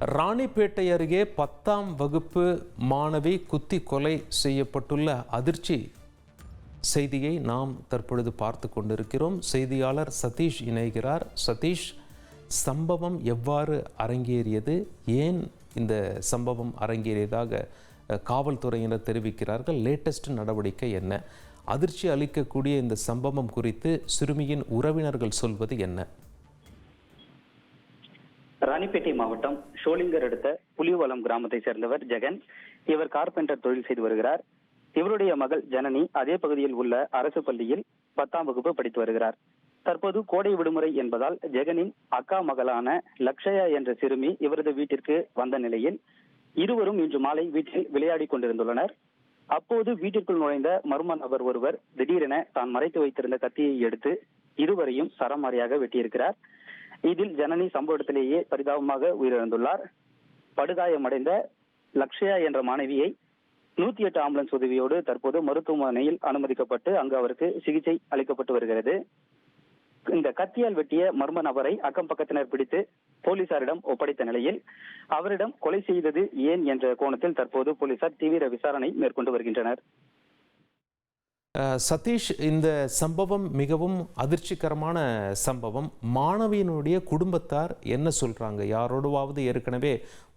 ராணிப்பேட்டை அருகே 10ஆம் வகுப்பு மாணவி குத்தி கொலை செய்யப்பட்டுள்ள அதிர்ச்சி செய்தியை நாம் தற்பொழுது பார்த்து கொண்டிருக்கிறோம். செய்தியாளர் சதீஷ் இணைகிறார். சதீஷ், சம்பவம் எவ்வாறு அரங்கேறியது? ஏன் இந்த சம்பவம் அரங்கேறியதாக காவல்துறையினர் தெரிவிக்கிறார்கள்? லேட்டஸ்ட் நடவடிக்கை என்ன? அதிர்ச்சி அளிக்கக்கூடிய இந்த சம்பவம் குறித்து சிறுமியின் உறவினர்கள் சொல்வது என்ன? ராணிப்பேட்டை மாவட்டம் ஷோலிங்கர் அடுத்த புலிவலம் கிராமத்தை சேர்ந்தவர் ஜெகன். இவர் கார்பெண்டர் தொழில் செய்து வருகிறார். இவருடைய மகள் ஜனனி அதே பகுதியில் உள்ள அரசு பள்ளியில் 10ஆம் வகுப்பு படித்து வருகிறார். தற்போது கோடை விடுமுறை என்பதால் ஜெகனின் அக்கா மகளான லக்ஷயா என்ற சிறுமி இவரது வீட்டிற்கு வந்த நிலையில் இருவரும் இன்று மாலை வீட்டில் விளையாடி கொண்டிருந்துள்ளனர். அப்போது வீட்டிற்குள் நுழைந்த மர்ம நபர் ஒருவர் திடீரென தான் மறைத்து வைத்திருந்த கத்தியை எடுத்து இருவரையும் சரமாரியாக வெட்டியிருக்கிறார். இதில் ஜனனி சம்பவ இடத்திலேயே பரிதாபமாக உயிரிழந்துள்ளார். படுகாயமடைந்த லக்ஷயா என்ற மாணவியை 108 ஆம்புலன்ஸ் உதவியோடு தற்போது மருத்துவமனையில் அனுமதிக்கப்பட்டு அங்கு அவருக்கு சிகிச்சை அளிக்கப்பட்டு வருகிறது. இந்த கத்தியால் வெட்டிய மர்ம நபரை அக்கம் பக்கத்தினர் பிடித்து போலீசாரிடம் ஒப்படைத்த நிலையில் அவரிடம் கொலை செய்தது ஏன் என்ற கோணத்தில் தற்போது போலீசார் தீவிர விசாரணை மேற்கொண்டு வருகின்றனர். சதீஷ், இந்த சம்பவம் மிகவும் அதிர்ச்சிகரமான சம்பவம். மாணவியினுடைய குடும்பத்தார் என்ன சொல்றாங்க? யாரோடுவாவது ஏற்கனவே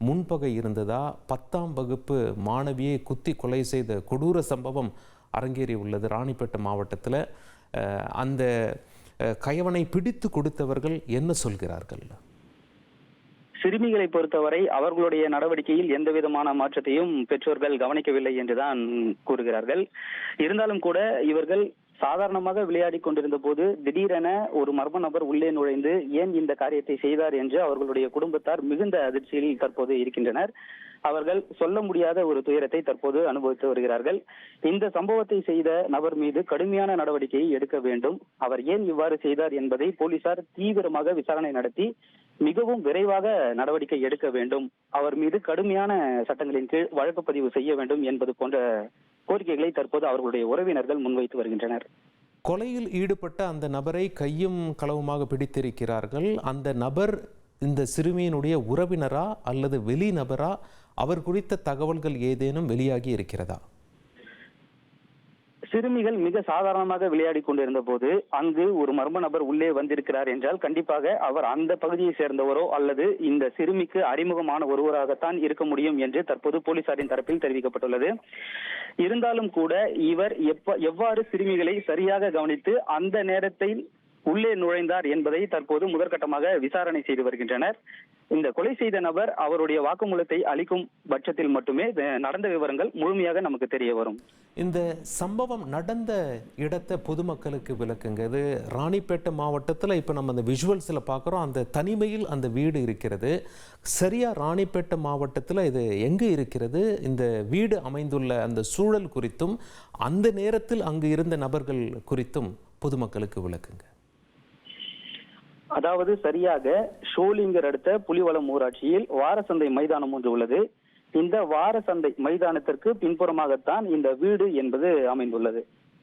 முன்பகை இருந்ததா? 10ஆம் வகுப்பு மாணவியை குத்தி கொலை செய்த கொடூர சம்பவம் அரங்கேறி உள்ளது ராணிப்பேட்டை மாவட்டத்தில். அந்த கயவனை பிடித்து கொடுத்தவர்கள் என்ன சொல்கிறார்கள்? சிறுமிகளை பொறுத்தவரை அவர்களுடைய நடவடிக்கையில் எந்த விதமான மாற்றத்தையும் பெற்றோர்கள் கவனிக்கவில்லை என்றுதான் கூறுகிறார்கள். இருந்தாலும் கூட இவர்கள் சாதாரணமாக விளையாடி கொண்டிருந்த போது திடீரென ஒரு மர்ம நபர் உள்ளே நுழைந்து ஏன் இந்த காரியத்தை செய்தார் என்று அவர்களுடைய குடும்பத்தார் மிகுந்த அதிர்ச்சியில் தற்போது இருக்கின்றனர். அவர்கள் சொல்ல முடியாத ஒரு துயரத்தை தற்போது அனுபவித்து வருகிறார்கள். இந்த சம்பவத்தை செய்த நபர் மீது கடுமையான நடவடிக்கையை எடுக்க வேண்டும். அவர் ஏன் இவ்வாறு செய்தார் என்பதை போலீசார் தீவிரமாக விசாரணை நடத்தி மிகவும் விரைவாக நடவடிக்கை எடுக்க வேண்டும். அவர் மீது கடுமையான சட்டங்களின் கீழ் வழக்கு பதிவு செய்ய வேண்டும் என்பது போன்ற கோரிக்கைகளை தற்போது அவர்களுடைய உறவினர்கள் முன்வைத்து வருகின்றனர். கொலையில் ஈடுபட்ட அந்த நபரை கையும் களவுமாக பிடித்திருக்கிறார்கள். அந்த நபர் இந்த சிறுமியினுடைய உறவினரா அல்லது வெளி நபரா? அவர் குறித்த தகவல்கள் ஏதேனும் வெளியாகி இருக்கிறதா? சிறுமிகள் மிக சாதாரணமாக விளையாடி கொண்டிருந்த போது அங்கு ஒரு மர்ம நபர் உள்ளே வந்திருக்கிறார் என்றால் கண்டிப்பாக அவர் அந்த பகுதியை சேர்ந்தவரோ அல்லது இந்த சிறுமிக்கு அறிமுகமான ஒருவராகத்தான் இருக்க முடியும் என்று தற்போது போலீசாரின் தரப்பில் தெரிவிக்கப்பட்டுள்ளது. இருந்தாலும் கூட இவர் எவ்வாறு சிறுமிகளை சரியாக கவனித்து அந்த நேரத்தில் உள்ளே நுழைந்தார் என்பதை தற்போது முதற்கட்டமாக விசாரணை செய்து வருகின்றனர். இந்த கொலை செய்த நபர் அவருடைய வாக்குமூலத்தை அளிக்கும் பட்சத்தில் மட்டுமே நடந்த விவரங்கள் முழுமையாக நமக்கு தெரிய வரும். இந்த சம்பவம் நடந்த இடத்தை பொதுமக்களுக்கு விளக்குங்க. இது ராணிப்பேட்டை மாவட்டத்தில் இப்போ நம்ம அந்த விஷுவல்ஸில் பார்க்குறோம். அந்த தனிமையில் அந்த வீடு இருக்கிறது. சரியாக ராணிப்பேட்டை மாவட்டத்தில் இது எங்கே இருக்கிறது? இந்த வீடு அமைந்துள்ள அந்த சூழல் குறித்தும் அந்த நேரத்தில் அங்கு இருந்த நபர்கள் குறித்தும் பொதுமக்களுக்கு விளக்குங்க. அதாவது சரியாக ஷோலிங்கர் அடுத்த புலிவலம் ஊராட்சியில் வாரசந்தை மைதானம் ஒன்று உள்ளது. இந்த வாரசந்தை மைதானத்திற்கு பின்புறமாகத்தான் இந்த வீடு என்பது அமைந்துள்ளது.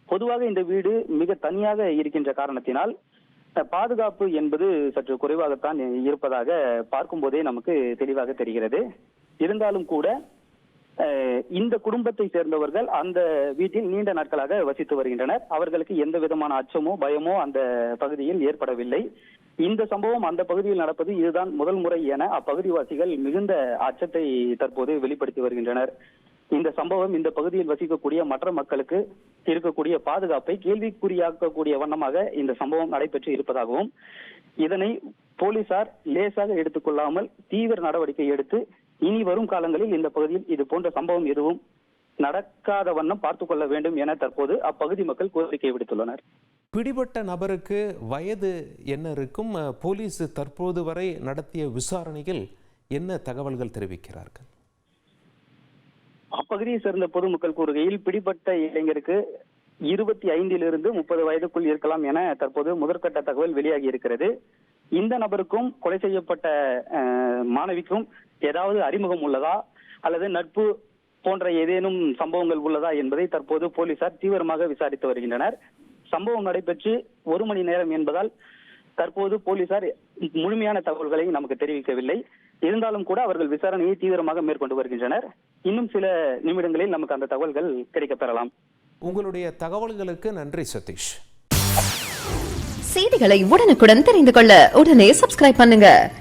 பொதுவாக இந்த வீடு மிக தனியாக இருக்கின்ற காரணத்தினால் பாதுகாப்பு என்பது சற்று குறைவாகத்தான் இருப்பதாக பார்க்கும் போதே நமக்கு தெளிவாக தெரிகிறது. இருந்தாலும் கூட இந்த குடும்பத்தை சேர்ந்தவர்கள் அந்த வீட்டில் நீண்ட நாட்களாக வசித்து வருகின்றனர். அவர்களுக்கு எந்த விதமான அச்சமோ பயமோ அந்த பகுதியில் ஏற்படவில்லை. இந்த சம்பவம் அந்த பகுதியில் நடப்பது இதுதான் முதல் முறை என அப்பகுதிவாசிகள் மிகுந்த அச்சத்தை தற்போது வெளிப்படுத்தி வருகின்றனர். இந்த சம்பவம் இந்த பகுதியில் வசிக்கக்கூடிய மற்ற மக்களுக்கு இருக்கக்கூடிய பாதுகாப்பை கேள்விக்குறியாக்கக்கூடிய வண்ணமாக இந்த சம்பவம் நடைபெற்று இருப்பதாகவும் இதனை போலீசார் லேசாக எடுத்துக்கொள்ளாமல் தீவிர நடவடிக்கை எடுத்து இனி வரும் காலங்களில் இந்த பகுதியில் இது போன்ற சம்பவம் எதுவும் நடக்காத வண்ணம் பார்த்துக் கொள்ள வேண்டும் என தற்போது அப்பகுதி மக்கள் கோரிக்கை விடுத்துள்ளனர். பிடிபட்ட நபருக்கு வயது என்ன இருக்கும்? போலீஸ் தற்போது வரை நடத்திய விசாரணையில் என்ன தகவல்கள் தெரிவிக்கிறார்கள்? அப்பகுதியை சேர்ந்த பொதுமக்கள் கூறுகையில் பிடிபட்ட இளைஞருக்கு 25 to 30 வயதுக்குள் இருக்கலாம் என தற்போது முதற்கட்ட தகவல் வெளியாகி இருக்கிறது. இந்த நபருக்கும் கொலை செய்யப்பட்ட மாணவிக்கும் ஏதாவது அறிமுகம் உள்ளதா அல்லது நட்பு போன்ற ஏதேனும் சம்பவங்கள் உள்ளதா என்பதை தற்போது போலீசார் தீவிரமாக விசாரித்து வருகின்றனர். சம்பவம் நடைபெற்று 1 மணி நேரம் என்பதால் தற்போது போலீசார் முழுமையான தகவல்களை நமக்கு தெரிவிக்கவில்லை. இருந்தாலும் கூட அவர்கள் விசாரணையை தீவிரமாக மேற்கொண்டு வருகின்றனர். இன்னும் சில நிமிடங்களில் நமக்கு அந்த தகவல்கள் கிடைக்கப் பெறலாம். உங்களுடைய தகவல்களுக்கு நன்றி சதீஷ். செய்திகளை உடனுக்குடன் தெரிந்து கொள்ள உடனே சப்ஸ்கிரைப் பண்ணுங்க.